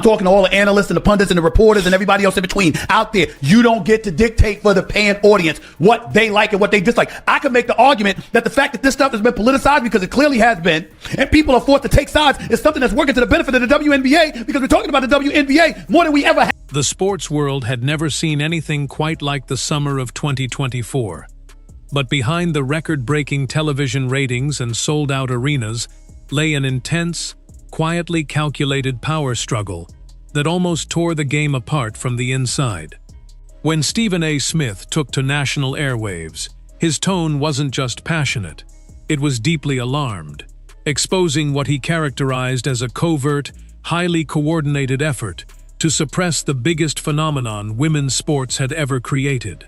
talking to all the analysts and the pundits and the reporters and everybody else in between out there. You don't get to dictate for the paying audience what they like and what they dislike. I could make the argument that the fact that this stuff has been politicized, because it clearly has been, and people are forced to take sides, is something that's working to the benefit of the WNBA, because we're talking about the WNBA more than we ever have. The sports world had never seen anything quite like the summer of 2024. But behind the record-breaking television ratings and sold-out arenas lay an intense, quietly calculated power struggle that almost tore the game apart from the inside. When Stephen A. Smith took to national airwaves, his tone wasn't just passionate, it was deeply alarmed, exposing what he characterized as a covert, highly coordinated effort to suppress the biggest phenomenon women's sports had ever created.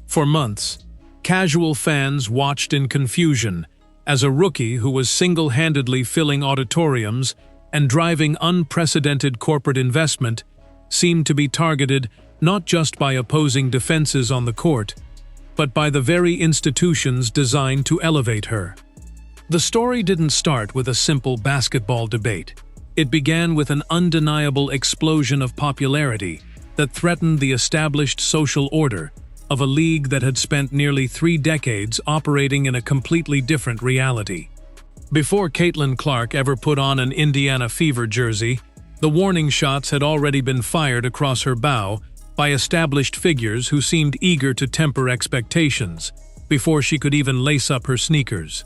For months, casual fans watched in confusion as a rookie who was single-handedly filling auditoriums and driving unprecedented corporate investment seemed to be targeted not just by opposing defenses on the court, but by the very institutions designed to elevate her. The story didn't start with a simple basketball debate. It began with an undeniable explosion of popularity that threatened the established social order of a league that had spent nearly 3 decades operating in a completely different reality. Before Caitlin Clark ever put on an Indiana Fever jersey, the warning shots had already been fired across her bow by established figures who seemed eager to temper expectations before she could even lace up her sneakers.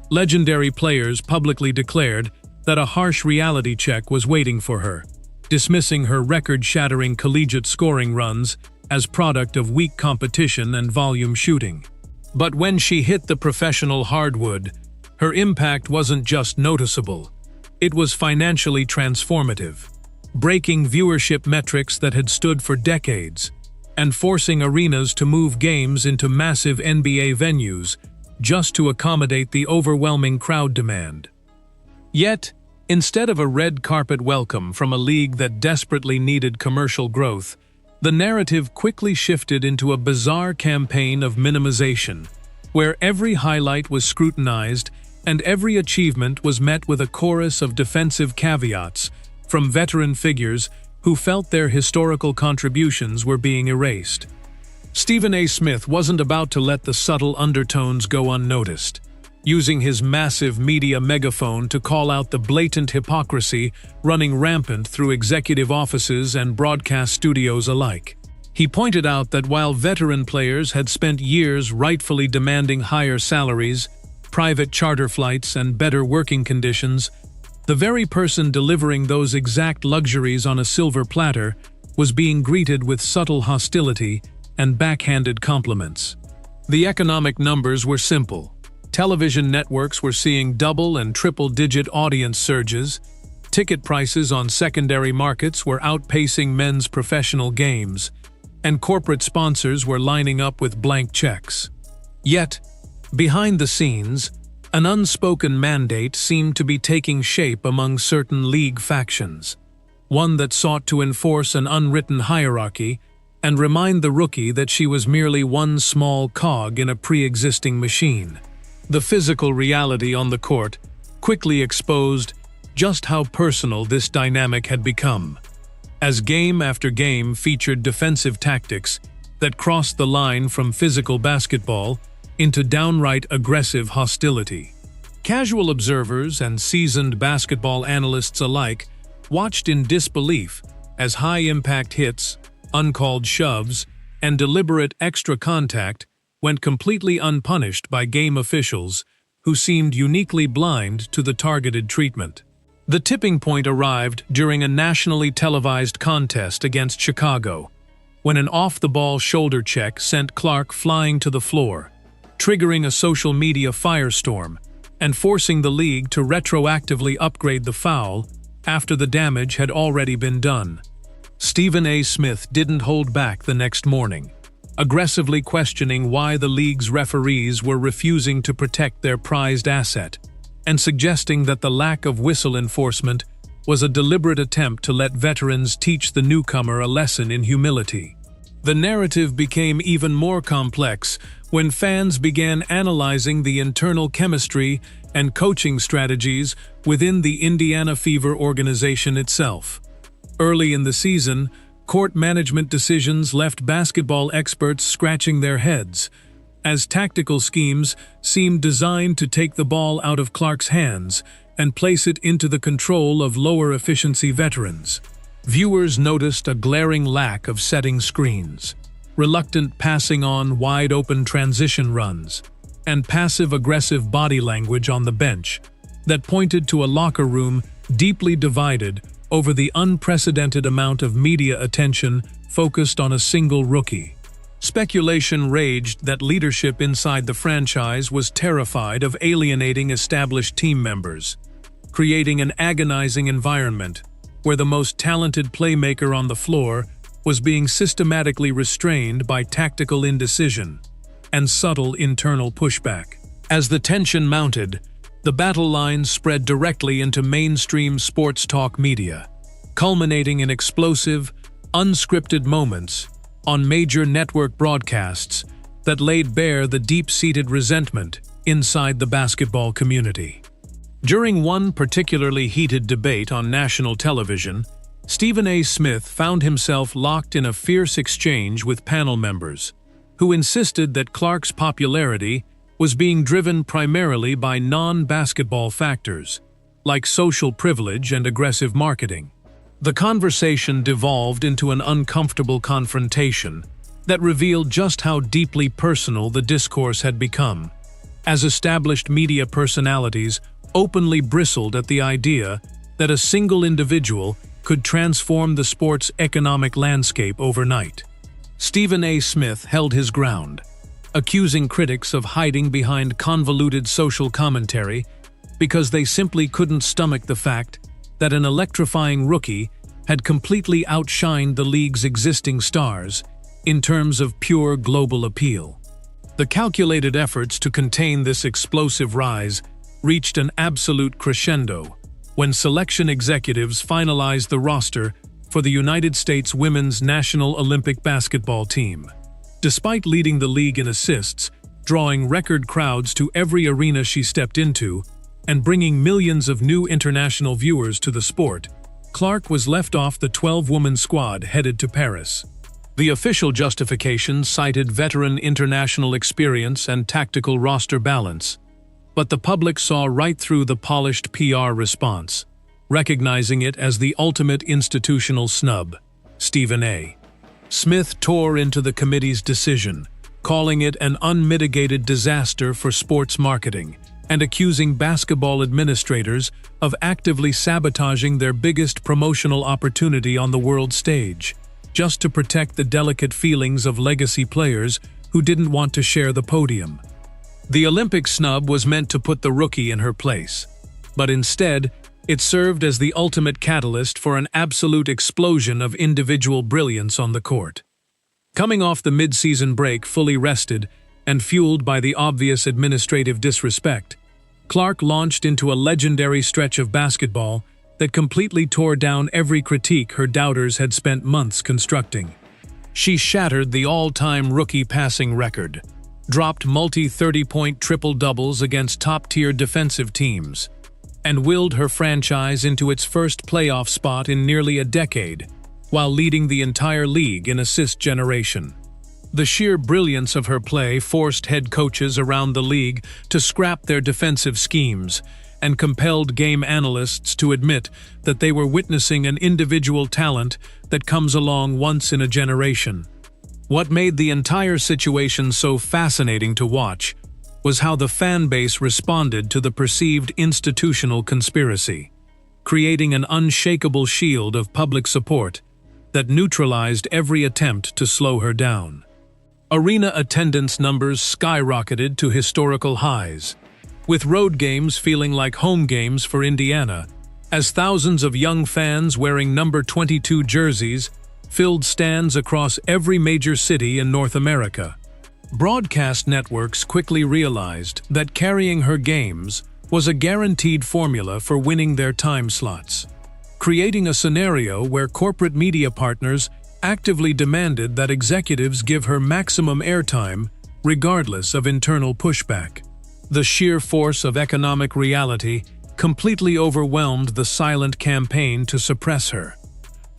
Legendary players publicly declared that a harsh reality check was waiting for her, dismissing her record-shattering collegiate scoring runs as product of weak competition and volume shooting. But when she hit the professional hardwood, her impact wasn't just noticeable, it was financially transformative, breaking viewership metrics that had stood for decades, and forcing arenas to move games into massive NBA venues just to accommodate the overwhelming crowd demand. Yet, instead of a red carpet welcome from a league that desperately needed commercial growth, the narrative quickly shifted into a bizarre campaign of minimization, where every highlight was scrutinized and every achievement was met with a chorus of defensive caveats from veteran figures who felt their historical contributions were being erased. Stephen A. Smith wasn't about to let the subtle undertones go unnoticed, using his massive media megaphone to call out the blatant hypocrisy running rampant through executive offices and broadcast studios alike. He pointed out that while veteran players had spent years rightfully demanding higher salaries, private charter flights, and better working conditions, the very person delivering those exact luxuries on a silver platter was being greeted with subtle hostility and backhanded compliments. The economic numbers were simple. Television networks were seeing double and triple-digit audience surges, ticket prices on secondary markets were outpacing men's professional games, and corporate sponsors were lining up with blank checks. Yet, behind the scenes, an unspoken mandate seemed to be taking shape among certain league factions, one that sought to enforce an unwritten hierarchy and remind the rookie that she was merely one small cog in a pre-existing machine. The physical reality on the court quickly exposed just how personal this dynamic had become, as game after game featured defensive tactics that crossed the line from physical basketball into downright aggressive hostility. Casual observers and seasoned basketball analysts alike watched in disbelief as high-impact hits, uncalled shoves, and deliberate extra contact went completely unpunished by game officials who seemed uniquely blind to the targeted treatment. The tipping point arrived during a nationally televised contest against Chicago, when an off-the-ball shoulder check sent Clark flying to the floor, triggering a social media firestorm and forcing the league to retroactively upgrade the foul after the damage had already been done. Stephen A. Smith didn't hold back the next morning, aggressively questioning why the league's referees were refusing to protect their prized asset, and suggesting that the lack of whistle enforcement was a deliberate attempt to let veterans teach the newcomer a lesson in humility. The narrative became even more complex when fans began analyzing the internal chemistry and coaching strategies within the Indiana Fever organization itself. Early in the season, court management decisions left basketball experts scratching their heads, as tactical schemes seemed designed to take the ball out of Clark's hands and place it into the control of lower-efficiency veterans. Viewers noticed a glaring lack of setting screens, reluctant passing on wide-open transition runs, and passive-aggressive body language on the bench that pointed to a locker room deeply divided over the unprecedented amount of media attention focused on a single rookie. Speculation raged that leadership inside the franchise was terrified of alienating established team members, creating an agonizing environment where the most talented playmaker on the floor was being systematically restrained by tactical indecision and subtle internal pushback. As the tension mounted, the battle lines spread directly into mainstream sports talk media, culminating in explosive, unscripted moments on major network broadcasts that laid bare the deep-seated resentment inside the basketball community. During one particularly heated debate on national television, Stephen A. Smith found himself locked in a fierce exchange with panel members, who insisted that Clark's popularity was being driven primarily by non-basketball factors, like social privilege and aggressive marketing. The conversation devolved into an uncomfortable confrontation that revealed just how deeply personal the discourse had become, as established media personalities openly bristled at the idea that a single individual could transform the sport's economic landscape overnight. Stephen A. Smith held his ground, accusing critics of hiding behind convoluted social commentary because they simply couldn't stomach the fact that an electrifying rookie had completely outshined the league's existing stars in terms of pure global appeal. The calculated efforts to contain this explosive rise reached an absolute crescendo when selection executives finalized the roster for the United States women's national Olympic basketball team. Despite leading the league in assists, drawing record crowds to every arena she stepped into, and bringing millions of new international viewers to the sport, Clark was left off the 12-woman squad headed to Paris. The official justification cited veteran international experience and tactical roster balance, but the public saw right through the polished PR response, recognizing it as the ultimate institutional snub. Stephen A. Smith tore into the committee's decision, calling it an unmitigated disaster for sports marketing and accusing basketball administrators of actively sabotaging their biggest promotional opportunity on the world stage, just to protect the delicate feelings of legacy players who didn't want to share the podium. The Olympic snub was meant to put the rookie in her place, but instead, it served as the ultimate catalyst for an absolute explosion of individual brilliance on the court. Coming off the mid-season break fully rested and fueled by the obvious administrative disrespect, Clark launched into a legendary stretch of basketball that completely tore down every critique her doubters had spent months constructing. She shattered the all-time rookie passing record, dropped multi-30-point triple-doubles against top-tier defensive teams, and willed her franchise into its first playoff spot in nearly a decade, while leading the entire league in assist generation. The sheer brilliance of her play forced head coaches around the league to scrap their defensive schemes and compelled game analysts to admit that they were witnessing an individual talent that comes along once in a generation. What made the entire situation so fascinating to watch was how the fan base responded to the perceived institutional conspiracy, creating an unshakable shield of public support that neutralized every attempt to slow her down. Arena attendance numbers skyrocketed to historical highs, with road games feeling like home games for Indiana, as thousands of young fans wearing number 22 jerseys filled stands across every major city in North America. Broadcast networks quickly realized that carrying her games was a guaranteed formula for winning their time slots, creating a scenario where corporate media partners actively demanded that executives give her maximum airtime regardless of internal pushback. The sheer force of economic reality completely overwhelmed the silent campaign to suppress her,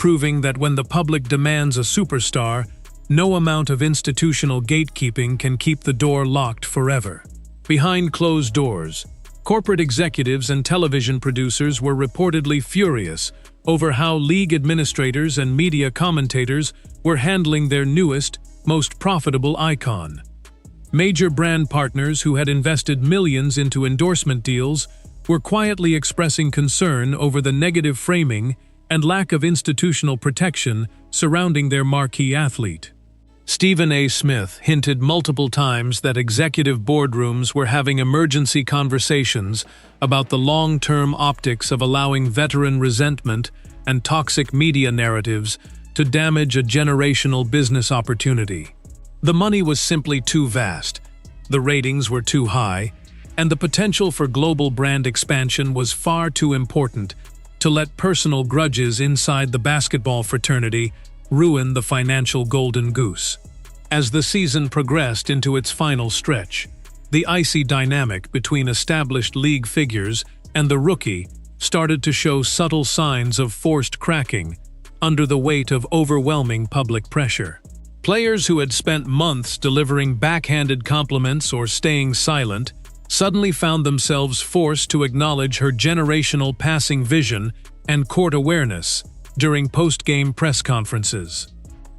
proving that when the public demands a superstar, no amount of institutional gatekeeping can keep the door locked forever. Behind closed doors, corporate executives and television producers were reportedly furious over how league administrators and media commentators were handling their newest, most profitable icon. Major brand partners who had invested millions into endorsement deals were quietly expressing concern over the negative framing and lack of institutional protection surrounding their marquee athlete. Stephen A. Smith hinted multiple times that executive boardrooms were having emergency conversations about the long-term optics of allowing veteran resentment and toxic media narratives to damage a generational business opportunity. The money was simply too vast, the ratings were too high, and the potential for global brand expansion was far too important to let personal grudges inside the basketball fraternity ruin the financial golden goose. As the season progressed into its final stretch, the icy dynamic between established league figures and the rookie started to show subtle signs of forced cracking under the weight of overwhelming public pressure. Players who had spent months delivering backhanded compliments or staying silent suddenly found themselves forced to acknowledge her generational passing vision and court awareness during post-game press conferences.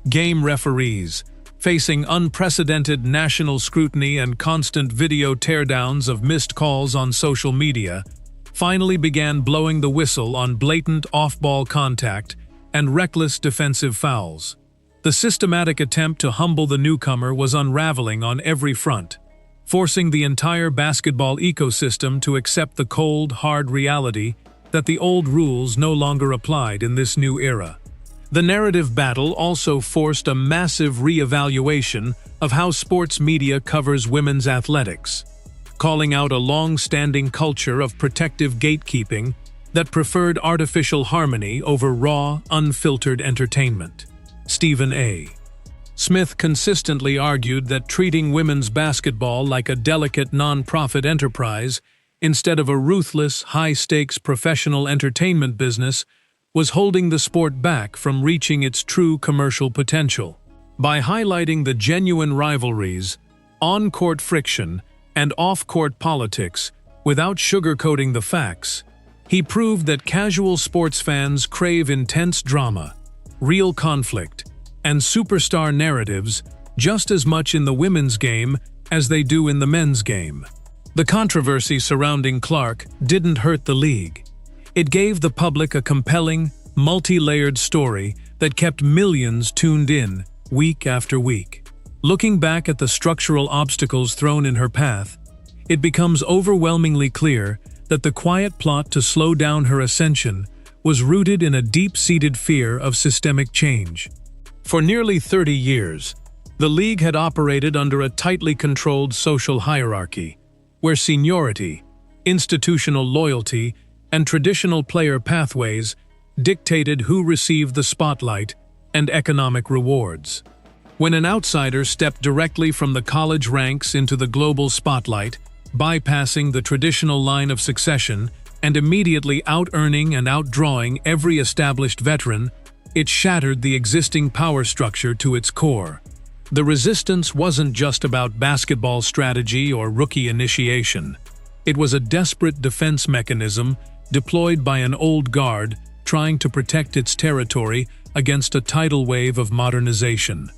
Game referees, facing unprecedented national scrutiny and constant video teardowns of missed calls on social media, finally began blowing the whistle on blatant off-ball contact and reckless defensive fouls. The systematic attempt to humble the newcomer was unraveling on every front, forcing the entire basketball ecosystem to accept the cold, hard reality that the old rules no longer applied in this new era. The narrative battle also forced a massive re-evaluation of how sports media covers women's athletics, calling out a long-standing culture of protective gatekeeping that preferred artificial harmony over raw, unfiltered entertainment. Stephen A. Smith consistently argued that treating women's basketball like a delicate non-profit enterprise instead of a ruthless, high-stakes professional entertainment business was holding the sport back from reaching its true commercial potential. By highlighting the genuine rivalries, on-court friction, and off-court politics without sugarcoating the facts, he proved that casual sports fans crave intense drama, real conflict, and superstar narratives just as much in the women's game as they do in the men's game. The controversy surrounding Clark didn't hurt the league. It gave the public a compelling, multi-layered story that kept millions tuned in week after week. Looking back at the structural obstacles thrown in her path, it becomes overwhelmingly clear that the quiet plot to slow down her ascension was rooted in a deep-seated fear of systemic change. For nearly 30 years, the league had operated under a tightly controlled social hierarchy, where seniority, institutional loyalty, and traditional player pathways dictated who received the spotlight and economic rewards. When an outsider stepped directly from the college ranks into the global spotlight, bypassing the traditional line of succession and immediately out-earning and outdrawing every established veteran, it shattered the existing power structure to its core. The resistance wasn't just about basketball strategy or rookie initiation. It was a desperate defense mechanism deployed by an old guard trying to protect its territory against a tidal wave of modernization.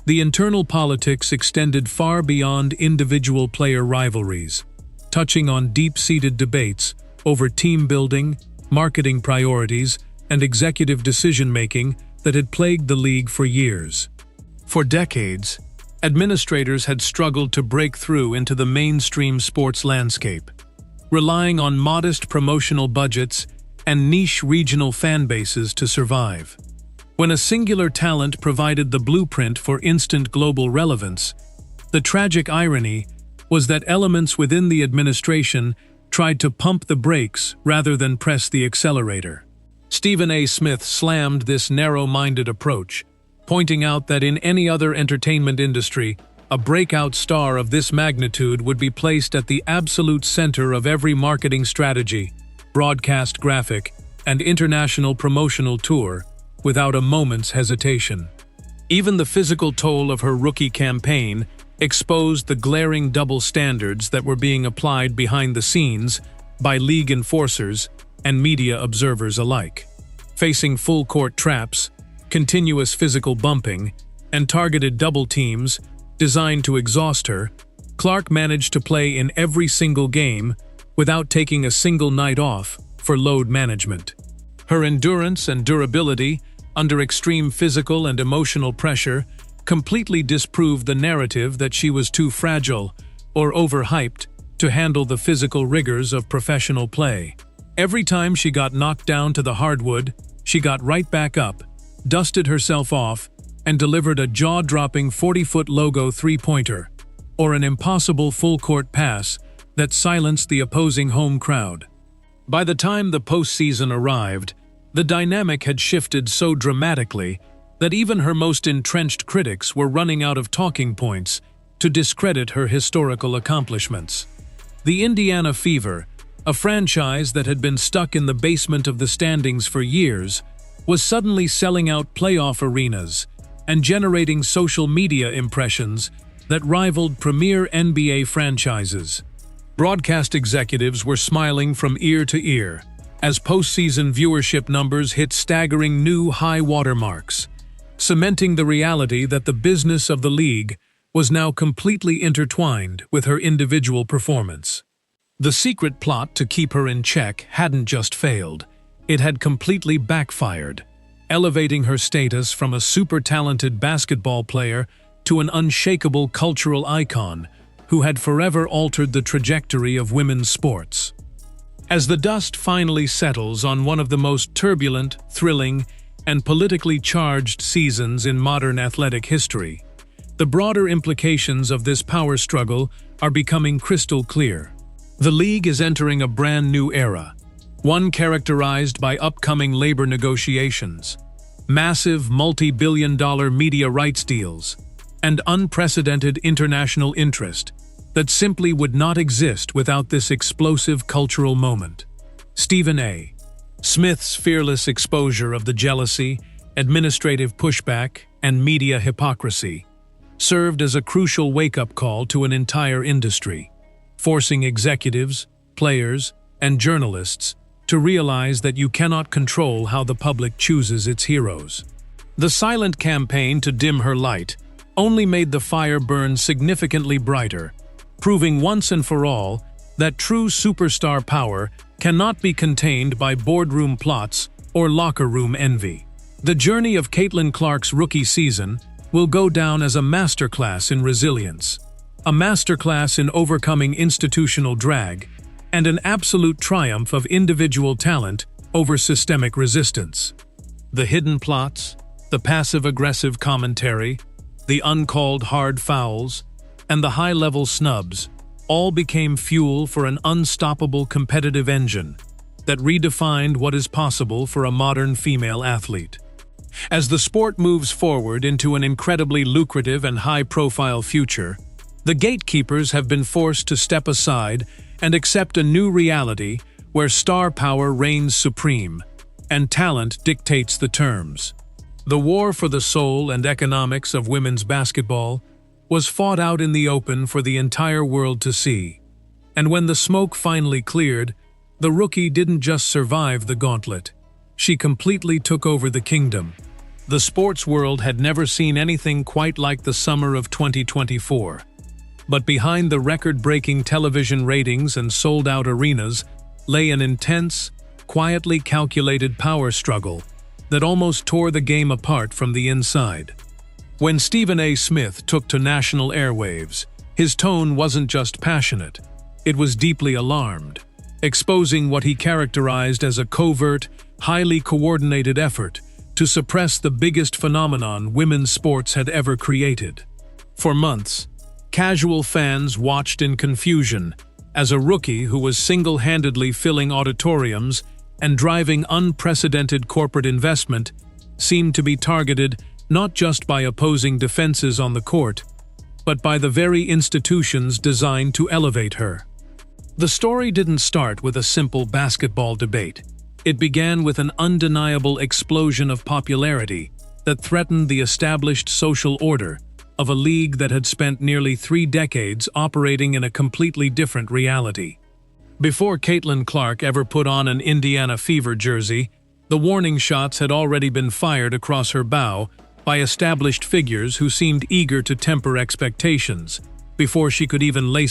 The internal politics extended far beyond individual player rivalries, touching on deep-seated debates over team building, marketing priorities, and executive decision-making that had plagued the league for years. For decades, administrators had struggled to break through into the mainstream sports landscape, relying on modest promotional budgets and niche regional fan bases to survive. When a singular talent provided the blueprint for instant global relevance, the tragic irony was that elements within the administration tried to pump the brakes rather than press the accelerator. Stephen A. Smith slammed this narrow-minded approach, pointing out that in any other entertainment industry, a breakout star of this magnitude would be placed at the absolute center of every marketing strategy, broadcast graphic, and international promotional tour, without a moment's hesitation. Even the physical toll of her rookie campaign exposed the glaring double standards that were being applied behind the scenes by league enforcers and media observers alike. Facing full-court traps, continuous physical bumping, and targeted double teams designed to exhaust her, Clark managed to play in every single game without taking a single night off for load management. Her endurance and durability under extreme physical and emotional pressure completely disproved the narrative that she was too fragile or overhyped to handle the physical rigors of professional play. Every time she got knocked down to the hardwood, she got right back up, dusted herself off, and delivered a jaw-dropping 40-foot logo three-pointer, or an impossible full-court pass that silenced the opposing home crowd. By the time the postseason arrived, the dynamic had shifted so dramatically that even her most entrenched critics were running out of talking points to discredit her historical accomplishments. The Indiana Fever, a franchise that had been stuck in the basement of the standings for years, was suddenly selling out playoff arenas and generating social media impressions that rivaled premier NBA franchises. Broadcast executives were smiling from ear to ear as postseason viewership numbers hit staggering new high watermarks, cementing the reality that the business of the league was now completely intertwined with her individual performance. The secret plot to keep her in check hadn't just failed, it had completely backfired, elevating her status from a super-talented basketball player to an unshakable cultural icon who had forever altered the trajectory of women's sports. As the dust finally settles on one of the most turbulent, thrilling, and politically charged seasons in modern athletic history, the broader implications of this power struggle are becoming crystal clear. The league is entering a brand new era, one characterized by upcoming labor negotiations, massive multi-billion-dollar media rights deals, and unprecedented international interest that simply would not exist without this explosive cultural moment. Stephen A. Smith's fearless exposure of the jealousy, administrative pushback, and media hypocrisy served as a crucial wake-up call to an entire industry, forcing executives, players, and journalists to realize that you cannot control how the public chooses its heroes. The silent campaign to dim her light only made the fire burn significantly brighter, proving once and for all that true superstar power cannot be contained by boardroom plots or locker room envy. The journey of Caitlin Clark's rookie season will go down as a masterclass in resilience, a masterclass in overcoming institutional drag, and an absolute triumph of individual talent over systemic resistance. The hidden plots, the passive-aggressive commentary, the uncalled hard fouls, and the high-level snubs all became fuel for an unstoppable competitive engine that redefined what is possible for a modern female athlete. As the sport moves forward into an incredibly lucrative and high-profile future, the gatekeepers have been forced to step aside and accept a new reality where star power reigns supreme and talent dictates the terms. The war for the soul and economics of women's basketball was fought out in the open for the entire world to see. And when the smoke finally cleared, the rookie didn't just survive the gauntlet. She completely took over the kingdom. The sports world had never seen anything quite like the summer of 2024. But behind the record-breaking television ratings and sold-out arenas lay an intense, quietly calculated power struggle that almost tore the game apart from the inside. When Stephen A. Smith took to national airwaves, his tone wasn't just passionate, it was deeply alarmed, exposing what he characterized as a covert, highly coordinated effort to suppress the biggest phenomenon women's sports had ever created. For months, casual fans watched in confusion as a rookie who was single-handedly filling auditoriums and driving unprecedented corporate investment seemed to be targeted not just by opposing defenses on the court, but by the very institutions designed to elevate her. The story didn't start with a simple basketball debate. It began with an undeniable explosion of popularity that threatened the established social order of a league that had spent nearly 3 decades operating in a completely different reality. Before Caitlin Clark ever put on an Indiana Fever jersey, the warning shots had already been fired across her bow by established figures who seemed eager to temper expectations before she could even lace